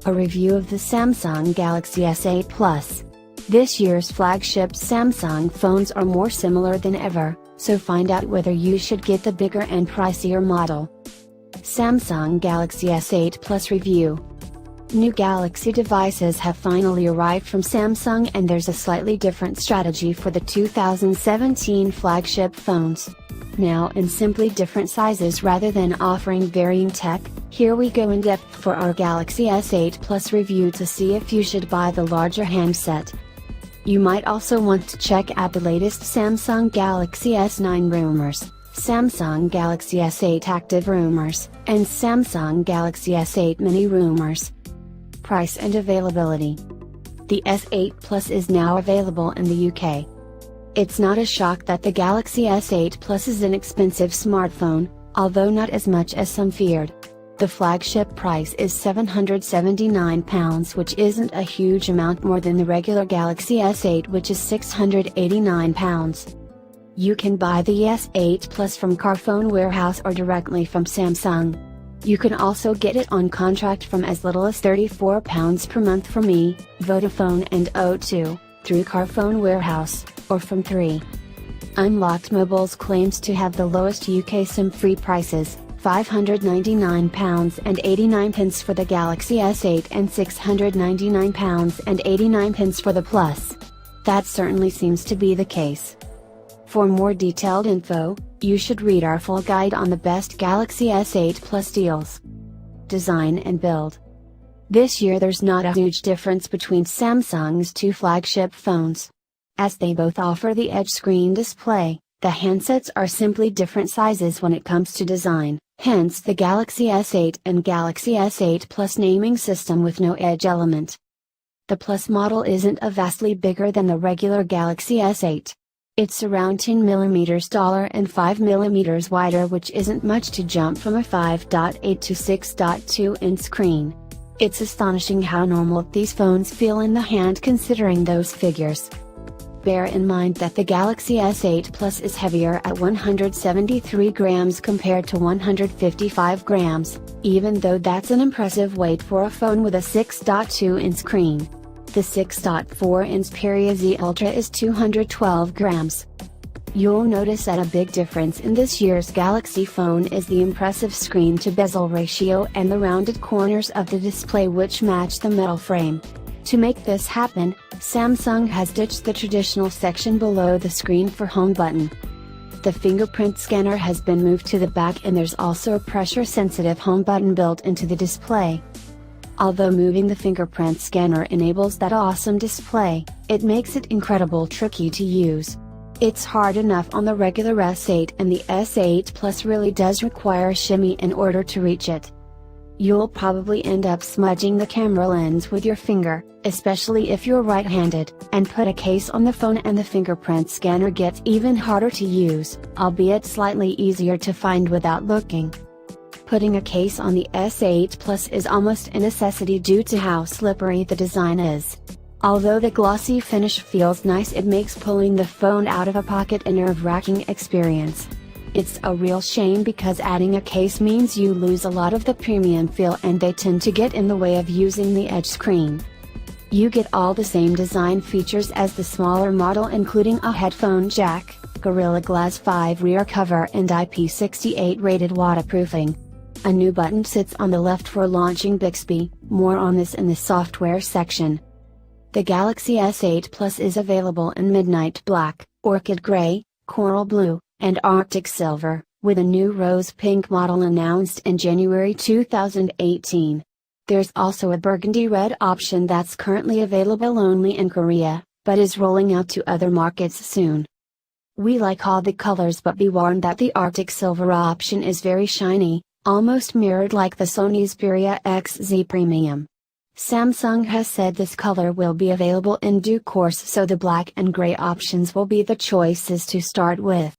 A review of the Samsung Galaxy S8 Plus. This year's flagship Samsung phones are more similar than ever, so find out whether you should get the bigger and pricier model. Samsung Galaxy S8 Plus review. New Galaxy devices have finally arrived from Samsung, and there's a slightly different strategy for the 2017 flagship phones. Now in simply different sizes rather than offering varying tech, here we go in depth for our Galaxy S8 Plus review to see if you should buy the larger handset. You might also want to check out the latest Samsung Galaxy S9 rumors, Samsung Galaxy S8 active rumors, and Samsung Galaxy S8 mini rumors. Price and availability. The S8 Plus is now available in the UK. It's not a shock that the Galaxy S8 Plus is an expensive smartphone, although not as much as some feared. The flagship price is £779, which isn't a huge amount more than the regular Galaxy S8, which is £689. You can buy the S8 Plus from Carphone Warehouse or directly from Samsung. You can also get it on contract from as little as £34 per month from Me, Vodafone and O2, through Carphone Warehouse, or from 3. Unlocked Mobiles claims to have the lowest UK SIM-free prices, £599.89 for the Galaxy S8 and £699.89 for the Plus. That certainly seems to be the case. For more detailed info, you should read our full guide on the best Galaxy S8 Plus deals. Design and build. This year there's not a huge difference between Samsung's two flagship phones. As they both offer the edge screen display, the handsets are simply different sizes when it comes to design, hence the Galaxy S8 and Galaxy S8 Plus naming system with no edge element. The Plus model isn't vastly bigger than the regular Galaxy S8. It's around 10mm taller and 5mm wider, which isn't much to jump from a 5.8 to 6.2 inch screen. It's astonishing how normal these phones feel in the hand considering those figures. Bear in mind that the Galaxy S8 Plus is heavier at 173 grams compared to 155 grams, even though that's an impressive weight for a phone with a 6.2 inch screen. The 6.4 inch Xperia Z Ultra is 212 grams. You'll notice that a big difference in this year's Galaxy phone is the impressive screen to bezel ratio and the rounded corners of the display, which match the metal frame. To make this happen, Samsung has ditched the traditional section below the screen for home button. The fingerprint scanner has been moved to the back, and there's also a pressure-sensitive home button built into the display. Although moving the fingerprint scanner enables that awesome display, it makes it incredibly tricky to use. It's hard enough on the regular S8, and the S8 Plus really does require a shimmy in order to reach it. You'll probably end up smudging the camera lens with your finger, especially if you're right-handed, and put a case on the phone and the fingerprint scanner gets even harder to use, albeit slightly easier to find without looking. Putting a case on the S8 Plus is almost a necessity due to how slippery the design is. Although the glossy finish feels nice, it makes pulling the phone out of a pocket a nerve-wracking experience. It's a real shame because adding a case means you lose a lot of the premium feel, and they tend to get in the way of using the edge screen. You get all the same design features as the smaller model, including a headphone jack, Gorilla Glass 5 rear cover, and IP68 rated waterproofing. A new button sits on the left for launching Bixby, more on this in the software section. The Galaxy S8 Plus is available in Midnight Black, Orchid Gray, Coral Blue, and Arctic Silver, with a new Rose Pink model announced in January 2018. There's also a Burgundy Red option that's currently available only in Korea, but is rolling out to other markets soon. We like all the colors, but be warned that the Arctic Silver option is very shiny, almost mirrored like the Sony Xperia XZ Premium. Samsung has said this color will be available in due course, so the black and gray options will be the choices to start with.